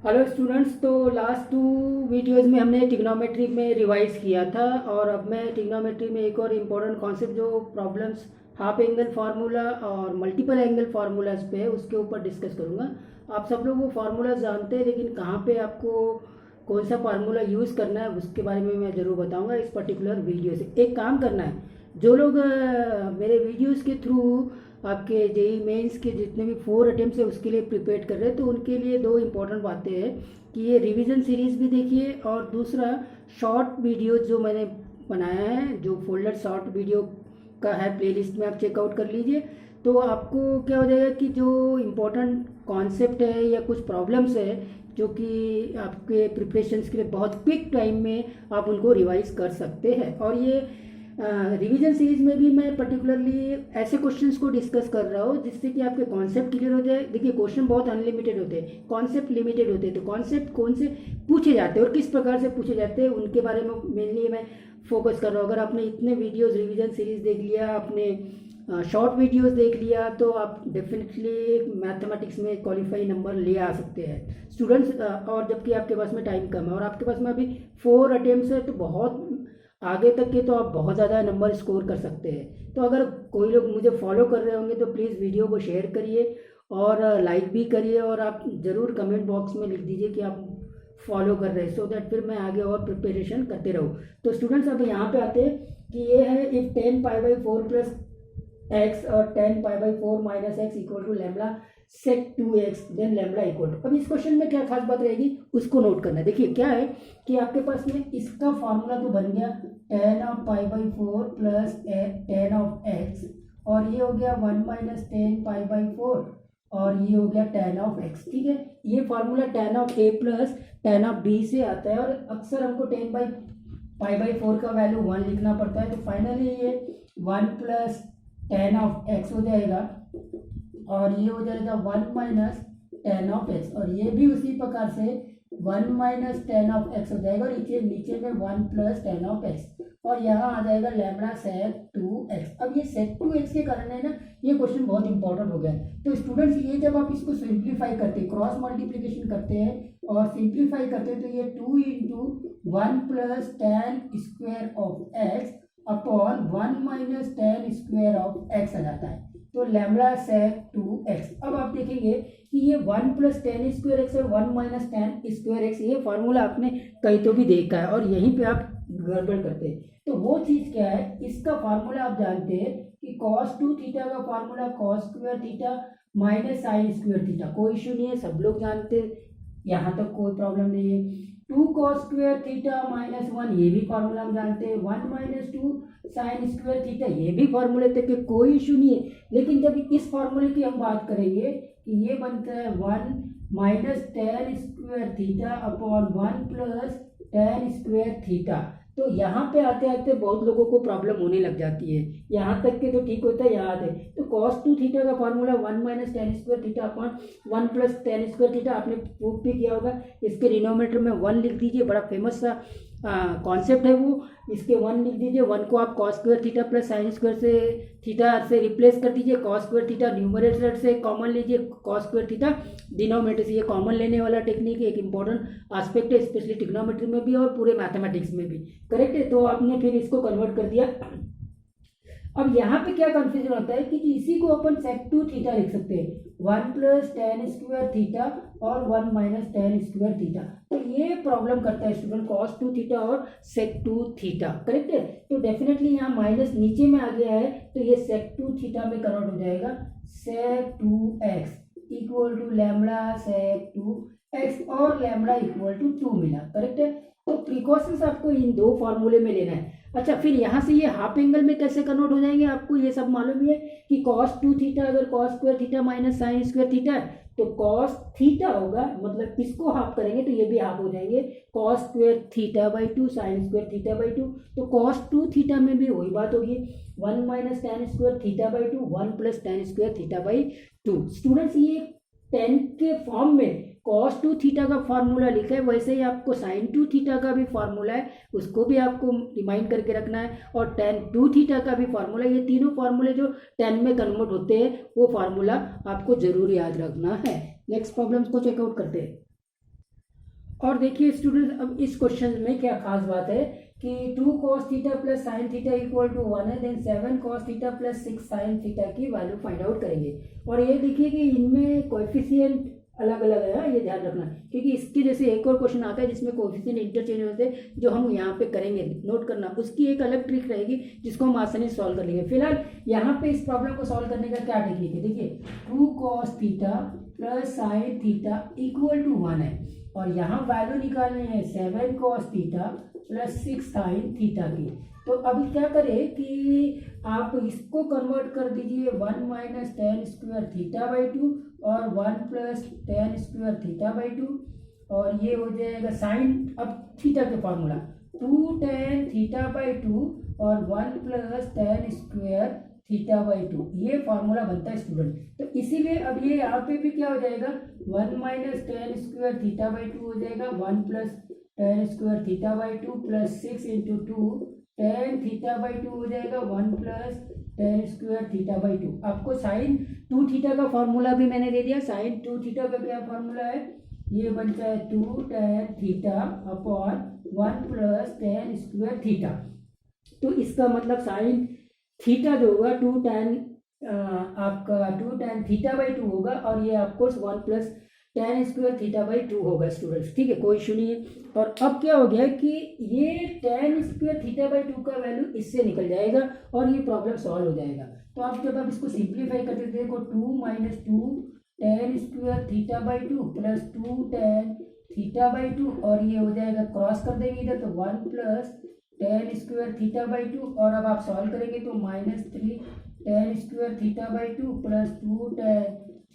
Hello students. तो last 2 videos में हमने ट्रिग्नोमेट्री में रिवाइज किया था और अब मैं ट्रिग्नोमेट्री में एक और इम्पोर्टेंट कॉन्सेप्ट जो प्रॉब्लम्स हाफ एंगल फार्मूला और मल्टीपल एंगल फार्मूलाज पे है उसके ऊपर डिस्कस करूँगा। आप सब लोग वो फार्मूला जानते हैं, लेकिन कहाँ पे आपको कौन सा फार्मूला यूज़ करना है उसके बारे में मैं ज़रूर बताऊँगा इस पर्टिकुलर वीडियो से। एक काम करना है, जो लोग मेरे वीडियोज़ के थ्रू आपके जेई मेंस के जितने भी 4 अटेम्प्ट है उसके लिए प्रिपेयर कर रहे हैं, तो उनके लिए 2 इम्पॉर्टेंट बातें हैं कि ये रिवीजन सीरीज़ भी देखिए और दूसरा शॉर्ट वीडियो जो मैंने बनाया है, जो फोल्डर शॉर्ट वीडियो का है प्लेलिस्ट में आप चेकआउट कर लीजिए। तो आपको क्या हो जाएगा कि जो इम्पोर्टेंट कॉन्सेप्ट है या कुछ प्रॉब्लम्स है जो कि आपके प्रिपरेशंस के लिए बहुत क्विक टाइम में आप उनको रिवाइज कर सकते हैं। और ये रिवीजन सीरीज में भी मैं पर्टिकुलरली ऐसे क्वेश्चंस को डिस्कस कर रहा हूँ जिससे कि आपके कॉन्सेप्ट क्लियर हो जाए। देखिए, क्वेश्चन बहुत अनलिमिटेड होते हैं, कॉन्सेप्ट लिमिटेड होते हैं, तो कॉन्सेप्ट कौन से पूछे जाते हैं और किस प्रकार से पूछे जाते हैं उनके बारे में मेनली मैं फोकस कर रहा हूँ। अगर आपने इतने वीडियोज़ रिवीजन सीरीज देख लिया, आपने शॉर्ट वीडियोस देख लिया, तो आप डेफिनेटली मैथमेटिक्स में क्वालिफाई नंबर ले आ सकते हैं स्टूडेंट्स। और जबकि आपके पास में टाइम कम है और आपके पास में अभी 4 अटेम्प्ट्स है, तो बहुत आगे तक के तो आप बहुत ज़्यादा नंबर स्कोर कर सकते हैं। तो अगर कोई लोग मुझे फॉलो कर रहे होंगे तो प्लीज़ वीडियो को शेयर करिए और लाइक भी करिए और आप ज़रूर कमेंट बॉक्स में लिख दीजिए कि आप फॉलो कर रहे हैं, सो दैट फिर मैं आगे और प्रिपरेशन करते रहूँ। तो स्टूडेंट्स अब यहाँ पे आते हैं कि ये है इफ 10π/4 प्लस एक्स और 10π/4 minus x equal to lambda sec 2x then lambda equal to. अब इस क्वेश्चन में क्या खास बात रहेगी उसको नोट करना है। देखिए क्या है कि आपके पास में इसका फॉर्मूला तो बन गया tan of π/4 plus tan of x, और ये हो गया 1 माइनस tan π/4 और ये हो गया tan ऑफ x। ठीक है, ये formula tan of a plus tan of b से आता है और अक्सर हमको tan π/4 का वैल्यू 1 लिखना पड़ता है। तो फाइनली ये 1 प्लस tan ऑफ x हो जाएगा और ये हो जाएगा 1 माइनस tan ऑफ x, और ये भी उसी प्रकार से 1 माइनस tan ऑफ x हो जाएगा और नीचे में 1 प्लस tan ऑफ x, और यहाँ आ जाएगा लैम्बडा सेक 2x। अब ये सेक 2x के कारण है ना, ये क्वेश्चन बहुत इंपॉर्टेंट हो गया है। तो स्टूडेंट्स ये जब आप इसको सिंप्लीफाई करते हैं, क्रॉस मल्टीप्लीकेशन करते हैं और सिंप्लीफाई करते हैं, तो ये 2 into 1 plus tan square of x upon 1 minus tan square of x आ जाता है, तो लैम्बडा सेक 2x। अब आप देखेंगे कि ये 1 प्लस tan स्क्वायर एक्स और 1 माइनस tan स्क्वायर एक्स, ये फार्मूला आपने कहीं तो भी देखा है और यहीं पे आप गड़बड़ करते हैं। तो वो चीज़ क्या है, इसका फार्मूला आप जानते हैं कि cos 2 थीटा का formula cos square theta minus sine square theta, कोई इशू नहीं है, सब लोग जानते हैं, यहाँ तक कोई प्रॉब्लम नहीं है। 2 cos स्क्वायर थीटा माइनस 1, ये भी फार्मूला हम जानते हैं। 1 माइनस 2 साइन स्क्वायर थीटा, ये भी फार्मूले तक के कोई इशू नहीं है। लेकिन जब इस फार्मूले की हम बात करेंगे कि ये बनता है 1 minus tan square theta upon 1 plus tan square theta, तो यहाँ पे आते आते बहुत लोगों को प्रॉब्लम होने लग जाती है। यहाँ तक के तो ठीक होता है, याद है। तो cos 2 थीटा का formula 1 minus tan square theta upon 1 plus tan square theta, आपने प्रूफ भी किया होगा। इसके डिनोमिनेटर में 1 लिख दीजिए, बड़ा फेमस सा कॉन्सेप्ट है वो। इसके 1 लिख दीजिए, 1 को आप cos square theta plus sine square से थीटा से रिप्लेस कर दीजिए। cos स्क्वायर थीटा न्यूमरेटर से कॉमन लीजिए, cos स्क्वायर थीटा डिनोमिनेटर से। ये कॉमन लेने वाला टेक्निक एक इंपॉर्टेंट एस्पेक्ट है, स्पेशली ट्रिग्नोमेट्री में भी और पूरे मैथमेटिक्स में भी, करेक्ट है। तो आपने फिर इसको कन्वर्ट कर दिया। अब यहाँ पे क्या कंफ्यूजन होता है कि इसी को अपन सेक 2 थीटा लिख सकते हैं, 1 प्लस tan स्क्वायर थीटा और 1 माइनस tan स्क्वायर थीटा। तो ये प्रॉब्लम करता है स्टूडेंट, cos 2 थीटा और सेक 2 थीटा, करेक्ट है। तो डेफिनेटली यहाँ माइनस नीचे में आ गया है, तो ये सेक 2 थीटा में कन्वर्ट हो जाएगा sec 2x equal to lambda sec 2x और लैम्बडा इक्वल टू 2 मिला, करेक्ट है। तो प्रिकॉशंस आपको इन 2 फार्मूले में लेना है। अच्छा, फिर यहाँ से ये हाफ एंगल में कैसे कन्वर्ट हो जाएंगे, आपको ये सब मालूम ही है कि cos 2 थीटा अगर cos square theta minus sine square theta है तो cos थीटा होगा, मतलब इसको हाफ करेंगे तो ये भी हाफ हो जाएंगे, cos square theta by 2 sine square theta by 2। तो cos 2 थीटा में भी वही बात होगी, 1 minus tan square theta by 2, 1 plus tan square theta by 2। Students ये 10 के फॉर्म में cos 2 थीटा का फार्मूला लिखा है, वैसे ही आपको sin 2 थीटा का भी फार्मूला है, उसको भी आपको रिमाइंड करके रखना है, और tan 2 थीटा का भी फार्मूला। ये तीनों फार्मूले जो 10 में कन्वर्ट होते हैं वो फार्मूला आपको जरूर याद रखना है। नेक्स्ट प्रॉब्लम्स को चेकआउट करते हैं। और देखिए स्टूडेंट, अब इस क्वेश्चन में क्या खास बात है कि 2 cos theta plus sine theta equal to 1 है, then 7 cos theta plus 6 sine theta की वैल्यू फाइंड आउट करेंगे। और ये देखिए कि इनमें कोएफिशिएंट अलग अलग है, ये ध्यान रखना, क्योंकि इसके जैसे एक और क्वेश्चन आता है जिसमें कोएफिशिएंट इंटरचेंज होते हैं, जो हम यहाँ पे करेंगे, नोट करना, उसकी एक अलग ट्रिक रहेगी जिसको हम आसानी से सॉल्व कर लेंगे। फिलहाल यहाँ पे इस प्रॉब्लम को सॉल्व करने का क्या टेक्निक है, देखिए 2 cos theta plus sine theta equal to 1 है, और यहाँ वैल्यू निकालनी है 7 cos theta plus 6 sine theta की। तो अभी क्या करें कि आप इसको कन्वर्ट कर दीजिए 1 minus tan square theta by 2 और 1 plus tan square theta by 2, और ये हो जाएगा साइन, अब थीटा के फार्मूला 2 टेन थीटा बाई 2 और 1 plus tan square theta by 2, ये फार्मूला बनता है स्टूडेंट। तो इसीलिए अब ये यहाँ पे भी क्या हो जाएगा, 1 minus tan square theta by 2 हो जाएगा, 1 plus tan square theta by 2 plus 6 into 2 tan theta by 2 हो जाएगा, 1 plus tan square theta by 2। आपको साइन 2 थीटा का फार्मूला भी मैंने दे दिया। साइन 2 थीटा का क्या फार्मूला है, ये बनता है 2 tan theta upon 1 plus tan square theta. तो इसका मतलब साइन थीटा जो होगा 2 टेन आपका 2 टेन थीटा बाई 2 होगा, और ये आपको 1 plus tan square theta by 2 होगा स्टूडेंट्स, ठीक है, कोई इशू नहीं है। और अब क्या हो गया कि ये टेन स्क्वायर थीटा बाई 2 का वैल्यू इससे निकल जाएगा और ये प्रॉब्लम सॉल्व हो जाएगा। तो आप जब आप इसको सिंप्लीफाई करते देखो 2 minus 2 ten square theta by 2 plus 2 tan theta by 2, और ये हो जाएगा, क्रॉस कर देंगे इधर तो 1 plus tan square theta by 2, और अब आप सॉल्व करेंगे तो minus 3 ten square theta by 2 plus 2 tan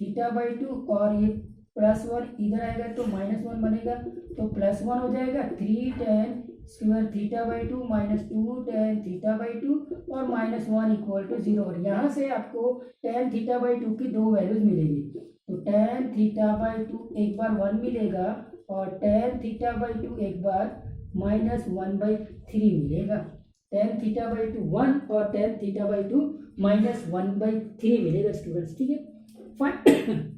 theta by 2, और ये प्लस 1 इधर आएगा तो माइनस 1 बनेगा, तो प्लस 1 हो जाएगा, 3 ten square theta by 2 minus 2 tan theta by 2 और माइनस 1 इक्वल टू 0। और यहाँ से आपको टेन थीटा बाई 2 की दो वैल्यूज मिलेगी, तो टेन थीटा बाई 2 एक बार 1 मिलेगा और टेन थीटा बाई 2 एक बार माइनस 1/3 मिलेगा। टेन थीटा बाई 2 1 और टेन थीटा बाई 2 माइनस 1/3 मिलेगा स्टूडेंट्स, ठीक है, फाइन,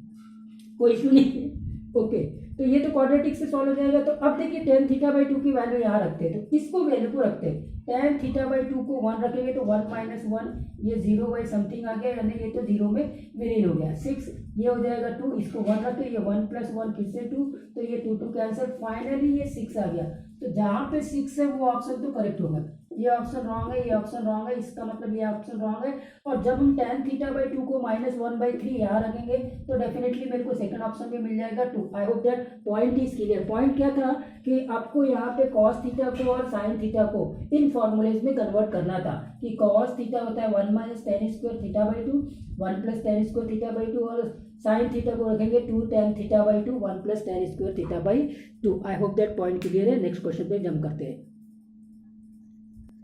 कोई इशू नहीं है। ओके, तो ये तो क्वाड्रेटिक से सॉल्व हो जाएगा। तो अब देखिए टेन थीटा बाई 2 की वैल्यू यहाँ रखते हैं, तो इसको वैल्यू को रखते हैं, टेन थीटा बाई 2 को 1 रखेंगे तो 1 माइनस 1, ये 0 बाई समथिंग आ गया, यानी ये तो 0 में विलीन हो गया। 6 ये हो जाएगा 2, इसको 1 रखे, ये 1 प्लस 1 फिर से 2, तो ये 2 कैंसिल, फाइनली ये 6 आ गया। तो जहाँ पे 6 है वो ऑप्शन तो करेक्ट होगा, ये ऑप्शन रॉन्ग है, ये ऑप्शन रॉन्ग है, इसका मतलब ये ऑप्शन रॉन्ग है। और जब हम टेन थीटा बाई 2 को माइनस 1/3 यहाँ रखेंगे तो डेफिनेटली मेरे को सेकंड ऑप्शन भी मिल जाएगा 2। आई hope that point is clear. Point क्या था कि आपको यहाँ पे कॉस थीटा को और साइन थीटा को इन फॉर्मूलेज में कन्वर्ट करना था कि कॉस थीटा होता है 1 minus tan square theta by 2, 1 plus tan square theta by 2, और साइन थीटा को रखेंगे 2 tan theta by 2, 1 plus tan square theta by 2। I hope that point clear है। नेक्स्ट क्वेश्चन पे जंप करते हैं।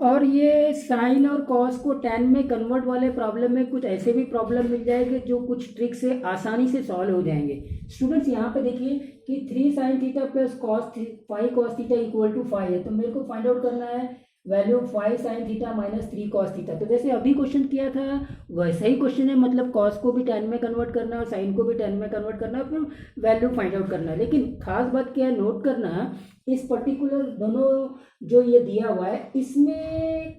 और ये साइन और कॉस को टेन में कन्वर्ट वाले प्रॉब्लम में कुछ ऐसे भी प्रॉब्लम मिल जाएंगे जो कुछ ट्रिक से आसानी से सॉल्व हो जाएंगे स्टूडेंट्स। यहाँ पे देखिए कि 3 sine theta plus five cos theta equal to 5 है, तो मेरे को फाइंड आउट करना है value 5 sine theta minus 3 cos theta. तो जैसे अभी क्वेश्चन किया था वैसा ही क्वेश्चन है, मतलब कॉस को भी टेन में कन्वर्ट करना है और साइन को भी टेन में कन्वर्ट करना है, फिर वैल्यू फाइंड आउट करना है। लेकिन खास बात क्या है, नोट करना, इस पर्टिकुलर दोनों जो ये दिया हुआ है इसमें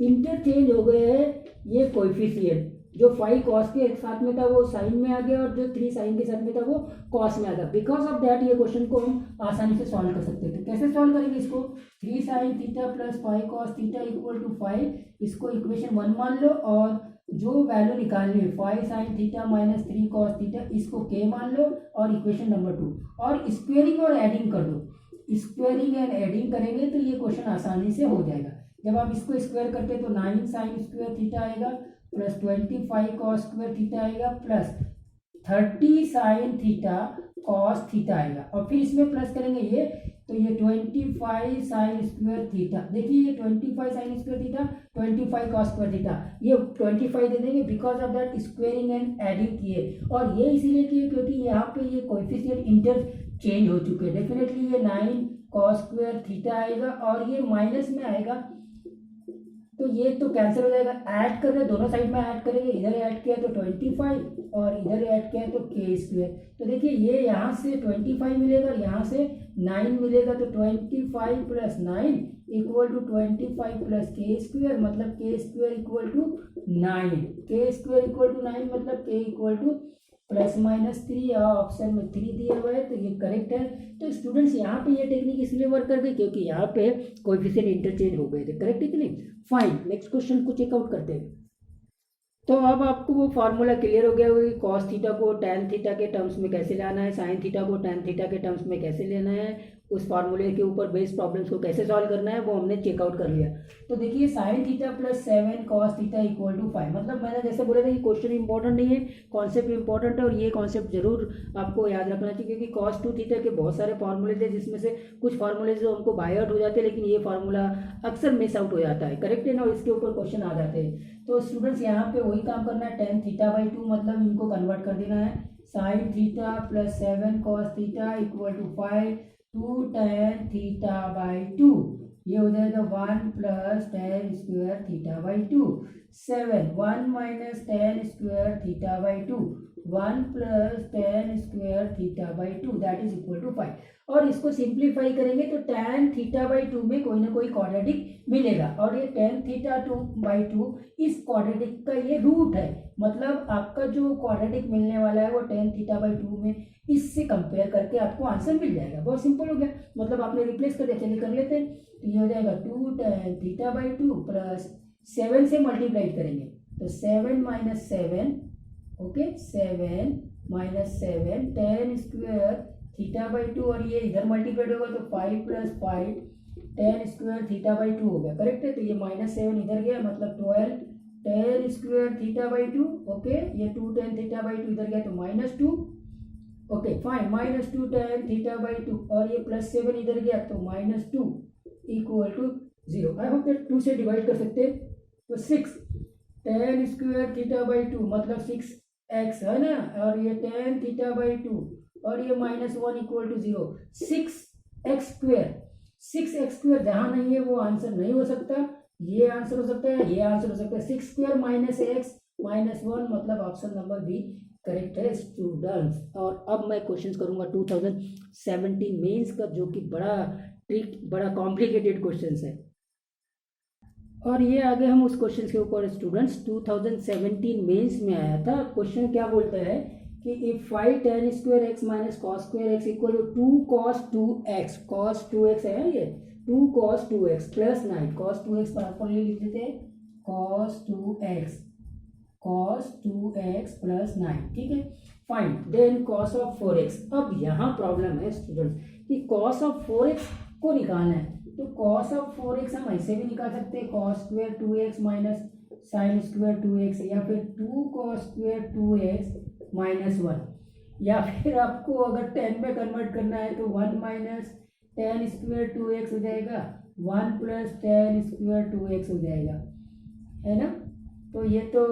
इंटरचेंज हो गए हैं ये कोएफिशिएंट, जो 5 कॉस के साथ में था वो साइन में आ गया और जो 3 साइन के साथ में था वो कॉस में आ गया। बिकॉज ऑफ दैट ये क्वेश्चन को हम आसानी से सॉल्व कर सकते थे। कैसे सॉल्व करेंगे इसको, 3 sine theta plus 5 cos theta equal to 5, इसको इक्वेशन 1 मान लो, और जो वैल्यू निकालनी है 5 sine theta minus 3 cos theta, इसको के मान लो, और इक्वेशन नंबर 2, और स्क्वेयरिंग और एडिंग कर दो। स्क्वेयरिंग एंड एडिंग करेंगे तो ये क्वेश्चन आसानी से हो जाएगा। जब आप इसको स्क्वायर करते तो 9 साइन स्क्वायर थीटा आएगा प्लस 25 कॉस स्क्वायर थीटा आएगा plus 30 sine theta cos theta आएगा, और फिर इसमें प्लस करेंगे ये, तो ये 25 साइन स्क्वायर थीटा, देखिए ये 25 sine square theta 25 cos square theta, ये 25 दे देंगे because of that squaring and adding किए। और ये इसीलिए किए क्योंकि यहाँ पे ये कोएफिशिएंट इंटर चेंज हो चुके हैं। डेफिनेटली ये 9 कॉस स्क्वायर थीटा आएगा और ये माइनस में आएगा तो ये तो कैंसिल हो जाएगा, ऐड कर रहे दोनों साइड में ऐड करेंगे, इधर ऐड किया तो 25 और इधर ऐड किया तो के स्क्वायर। तो देखिए ये यहाँ से 25 मिलेगा और यहाँ से 9 मिलेगा, तो 25 प्लस 9 इक्वल टू 25 प्लस के स्क्वायर, मतलब के स्क्वायर इक्वल टू 9, के स्क्वायर इक्वल टू 9 मतलब के इक्वल टू ±3। ऑप्शन में 3 दिया हुआ है तो ये करेक्ट है। तो स्टूडेंट्स यहाँ पे ये टेक्निक इसलिए वर्क कर गई क्योंकि यहाँ पे कोएफिशिएंट इंटरचेंज हो गए थे, करेक्ट है कि नहीं। फाइन, नेक्स्ट क्वेश्चन को चेकआउट करते हैं। तो अब आपको वो फार्मूला क्लियर हो गया होगा कि कॉस थीटा को टैन थीटा के टर्म्स में कैसे लाना है, साइन थीटा को टैन थीटा के टर्म्स में कैसे लेना है, उस फार्मूले के ऊपर बेस प्रॉब्लम्स को कैसे सॉल्व करना है, वो हमने चेकआउट कर लिया। तो देखिए sine theta plus 7 cos theta equal to 5, मतलब मैंने जैसे बोला था कि क्वेश्चन इंपॉर्टेंट नहीं है, कॉन्सेप्ट इंपॉर्टेंट है, और ये कॉन्सेप्ट जरूर आपको याद रखना चाहिए क्योंकि कॉस टू थीटा के बहुत सारे फार्मूले थे जिसमें से कुछ फार्मूले जो हमको बाय आउट हो जाते हैं, लेकिन ये फार्मूला अक्सर मिस आउट हो जाता है, करेक्ट है ना, इसके ऊपर क्वेश्चन आ जाते हैं। तो स्टूडेंट्स यहाँ पे वही काम करना है, टेन थीटा बाई 2 मतलब इनको कन्वर्ट कर देना है, sine theta plus 7 cos theta equal to 5 2 tan theta by 2, ये हो जाएगा 1 plus tan square theta by 2, 7 1 minus tan square theta by 2, 1 plus tan square theta by 2 that is equal to 5। और इसको सिंप्लीफाई करेंगे तो tan थीटा बाई 2 में कोई ना कोई क्वाड्रेटिक मिलेगा, और ये tan थीटा 2 बाई 2 इस क्वाड्रेटिक का ये रूट है, मतलब आपका जो क्वाड्रेटिक मिलने वाला है वो tan थीटा बाई 2 में इससे कंपेयर करके आपको आंसर मिल जाएगा। बहुत सिंपल हो गया, मतलब आपने रिप्लेस कर दिया। चलिए कर लेते हैं, तो ये हो जाएगा 2 tan थीटा बाई 2 प्लस 7 से मल्टीप्लाई करेंगे तो 7 minus 7, okay 7 minus 7 tan square theta by 2, और ये इधर मल्टीप्लाइड होगा तो 5 plus 5 tan square theta by 2 हो गया, करेक्ट है। तो ये -7 इधर गया, मतलब 12 tan square theta by 2, okay ये 2 tan थीटा बाई 2 इधर गया तो -2, okay fine, -2 tan theta by 2, और ये +7 इधर गया तो -2 equal to 0। I hope that 2 से डिवाइड कर सकते हैं, तो 6 tan स्क्वायर थीटा बाई 2 मतलब 6x है ना, और ये tan थीटा बाई 2 और ये -1 इक्वल टू 0, 6x स्क्वायर जहां नहीं है वो आंसर नहीं हो सकता, ये आंसर हो सकता है, ये आंसर हो सकता है, 6 स्क्वायर माइनस x -1 मतलब ऑप्शन नंबर बी करेक्ट है स्टूडेंट्स। और अब मैं क्वेश्चन करूंगा 2017 मेंस का, जो कि बड़ा कॉम्प्लिकेटेड क्वेश्चन है, और ये आगे हम उस क्वेश्चन के ऊपर स्टूडेंट्स 2017 मेंस में आया था। क्वेश्चन क्या बोलता है कि if 5 tan square x minus cos square x equal to 2 cos 2x, cos 2x है ये 2 cos 2x plus 9, cos 2x पर आपको ये लिख देते हैं cos 2x प्लस 9, ठीक है fine. Then cos of 4x, अब यहाँ प्रॉब्लम है स्टूडेंट्स कि cos ऑफ 4x को निकालना है, तो cos ऑफ 4x हम ऐसे भी निकाल सकते हैं cos square 2x minus sine square 2x, या फिर 2 cos स्क्वायर 2x -1, या फिर आपको अगर 10 में कन्वर्ट करना है तो 1 माइनस टेन स्क्वायर 2x हो जाएगा, 1 प्लस टेन स्क्वायर 2x हो जाएगा, है ना। तो ये तो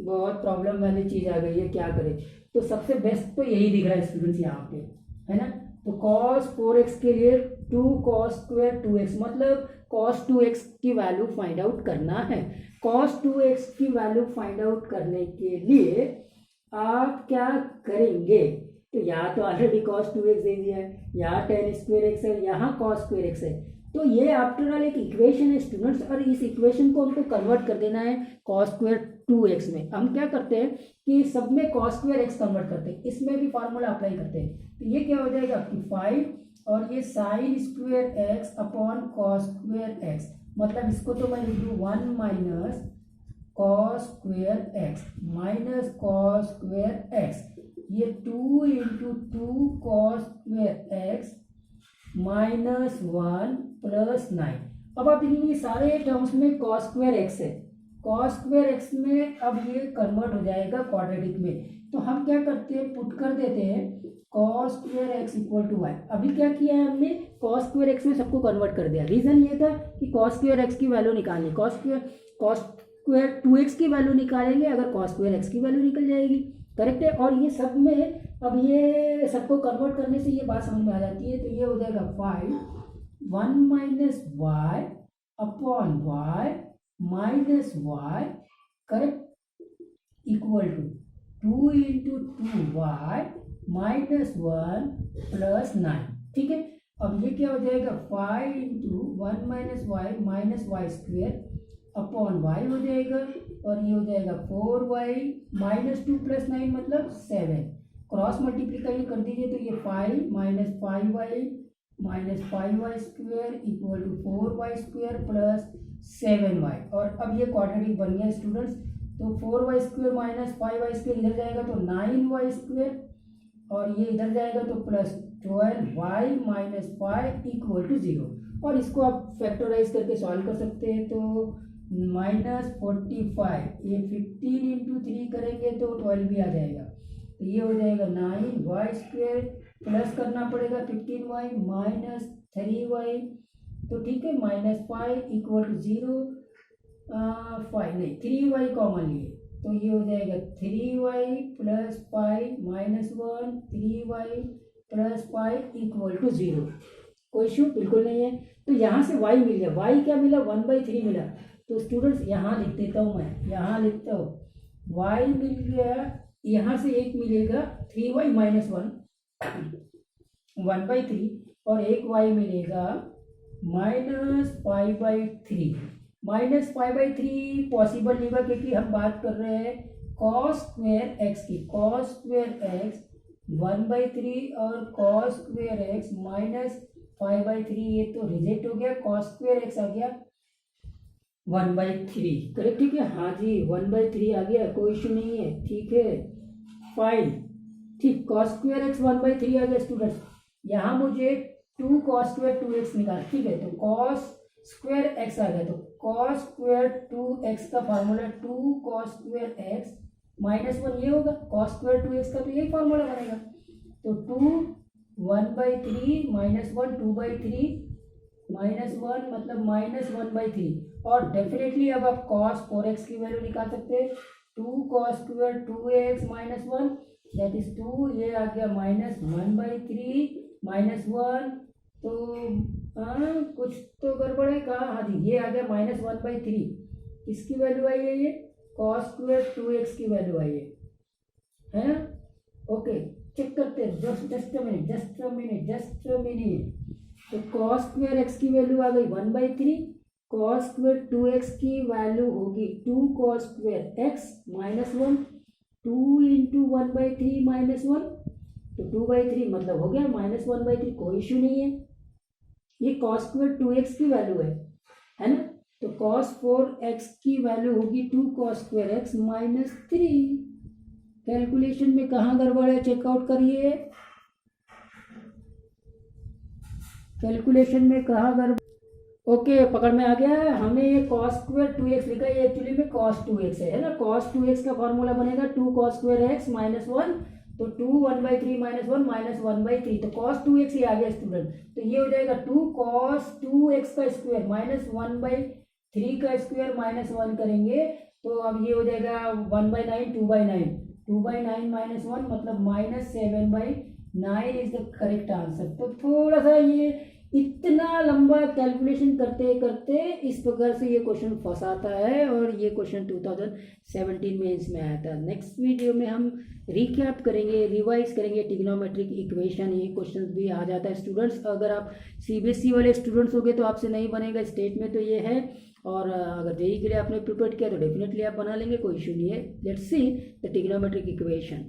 बहुत प्रॉब्लम वाली चीज़ आ गई है, क्या करें। तो सबसे बेस्ट तो यही दिख रहा है स्टूडेंट्स यहाँ पे, है ना। तो cos 4x के लिए 2 cos स्क्वायर 2x मतलब cos 2x की वैल्यू फाइंड आउट करना है। cos 2x की वैल्यू फाइंड आउट करने के लिए आप क्या करेंगे, तो यहाँ तो ऑलरेडी cos 2x दे दिया है, यहाँ tan स्क्वायर एक्स है, यहाँ cos स्क्वायर एक्स है, तो ये आफ्टर ऑल एक इक्वेशन है स्टूडेंट्स, और इस इक्वेशन को हमको कन्वर्ट कर देना है cos स्क्वायर 2x में। हम क्या करते हैं कि सब में cos स्क्वायर x कन्वर्ट करते हैं, इसमें भी फार्मूला अप्लाई करते हैं, तो ये क्या हो जाएगा कि 5 और ये sine square x upon cos square x, मतलब इसको तो मैं लिख दूँ 1 minus cos square x minus cos square x, ये 2 into 2 cos square x minus 1 plus 9। अब आप देखेंगे सारे टर्म्स में cos स्क्वायर x है, cos स्क्वायर x में अब ये कन्वर्ट हो जाएगा क्वाड्रेटिक में, तो हम क्या करते हैं पुट कर देते हैं cos square x equal to y। अभी क्या किया है हमने, cos स्क्वायर x में सबको कन्वर्ट कर दिया, रीजन ये था कि cos स्क्वायर x की वैल्यू निकालनी, cos स्क्वायर 2x की वैल्यू निकालेंगे, अगर cos स्क्वायर x की वैल्यू निकल जाएगी, करेक्ट है। और ये सब में अब ये सबको कन्वर्ट करने से ये बात समझ में आ जाती है, तो ये हो जाएगा 5 1 minus y upon y minus y, correct, equal to 2 into 2y minus 1 plus 9। ठीक है, अब ये क्या हो जाएगा 5 into 1 minus y minus y square upon y हो जाएगा, और ये हो जाएगा 4y माइनस 2 प्लस 9 मतलब 7। क्रॉस मल्टीप्लीकेशन कर दीजिए तो ये 5 minus 5y minus 5y square equal to 4y square plus 7y। और अब ये क्वाड्रेटिक बन गया स्टूडेंट्स, तो 4y square minus 5y square इधर जाएगा तो 9y स्क्वेयर, और ये इधर जाएगा तो plus 12y minus 5 equal to 0। और इसको आप फैक्टराइज करके सॉल्व कर सकते हैं, तो माइनस 45, ये 15 इंटू 3 करेंगे तो 12 भी आ जाएगा, तो ये हो जाएगा 9y स्क्वेयर प्लस करना पड़ेगा 15y माइनस 3y, तो ठीक है माइनस 5 इक्वल टू 0, 5 नहीं 3y कॉमन लिए, तो ये हो जाएगा 3y plus 5 minus 1 3y plus 5 equal to 0। कोई इशू बिल्कुल नहीं है। तो यहाँ से y मिल गया, y क्या मिला 1/3 मिला, तो स्टूडेंट्स यहाँ लिख देता हूँ, मैं यहाँ लिखता हूँ y मिल गया, यहाँ से एक मिलेगा 3y माइनस 1/3, और एक y मिलेगा माइनस 5/3। माइनस 5/3 पॉसिबल नहीं होगा क्योंकि हम बात कर रहे हैं कॉस स्क्वेयर एक्स की, कॉस स्क्वेयर एक्स 1/3 और कॉस स्क्वेयर एक्स माइनस 5/3, ये तो रिजेक्ट हो गया, कॉस स्क्वेयर एक्स आ गया 1/3, करेक्ट, ठीक है, हाँ जी 1/3 आ गया, कोई इशू नहीं है, ठीक है फाइन, ठीक, कॉस स्क्वेयर एक्स 1/3 आ गया स्टूडेंट्स। यहाँ मुझे 2 कॉस स्क्वेयर 2x निकाल, ठीक है, तो कॉस स्क्वेयर एक्स आ गया, तो कॉस स्क्वेयर 2x का formula 2 cos square x minus 1 ये होगा, कॉस स्क्वेयर 2x का तो यही फार्मूला बनेगा, तो 2 1/3 माइनस 1 2/3 माइनस 1 मतलब माइनस 1/3, और डेफिनेटली अब आप कॉस 4x की वैल्यू निकाल सकते हैं, 2 cos square 2x minus 1 that is 2, ये आ गया माइनस 1/3 माइनस 1, तो कुछ तो गड़बड़ है कहाँ, हाँ जी ये आ गया माइनस 1/3, किसकी वैल्यू आई है, ये कॉस स्क्वेयर 2x की वैल्यू आई है ना, ओके चेक करते हैं, जस्ट अ मिनट, तो कॉस स्क्वेयर एक्स की वैल्यू आ गई 1/3, कॉस स्क्वेयर 2x की वैल्यू होगी 2 cos square x minus 1, 2 into 1/3 minus 1, तो 2/3 मतलब हो गया माइनस 1/3, कोई इशू नहीं है, ये कॉस स्क्वेयर 2x की वैल्यू है ना, तो कॉस 4x की वैल्यू होगी 2 cos square x minus 3। Calculation में कहाँ गड़बड़ है चेकआउट करिए, कैलकुलेशन में कहाँ गड़बड़, ओके पकड़ में आ गया है, हमने ये कॉस स्क्वेयर 2x लिखा है, ये एक्चुअली में कॉस 2x है ना, कॉस 2x का फॉर्मूला बनेगा 2 कॉस स्क्वेयर एक्स माइनस 1, तो 2 1/3 माइनस 1 माइनस 1/3, तो कॉस 2x ही आ गया स्टूडेंट, तो ये हो जाएगा 2 कॉस 2x का स्क्वायर माइनस 1/3 का स्क्वायर माइनस 1 करेंगे, तो अब ये हो जाएगा 1/9 2/9 माइनस 1 मतलब minus 7/9 is the correct answer. तो थोड़ा सा ये इतना लंबा कैलकुलेशन करते करते इस प्रकार से ये क्वेश्चन फंसाता है, और ये क्वेश्चन 2017 में इसमें आया था। नेक्स्ट वीडियो में हम रिकैप करेंगे, रिवाइज करेंगे ट्रिग्नोमेट्रिक इक्वेशन, ये क्वेश्चन भी आ जाता है स्टूडेंट्स, अगर आप सीबीएसई वाले स्टूडेंट्स हो गए तो आपसे नहीं बनेगा, स्टेट में तो ये है, और अगर जेईई के लिए आपने प्रिपेयर किया तो डेफिनेटली आप बना लेंगे, कोई इशू नहीं है। Let's see the trigonometric equation.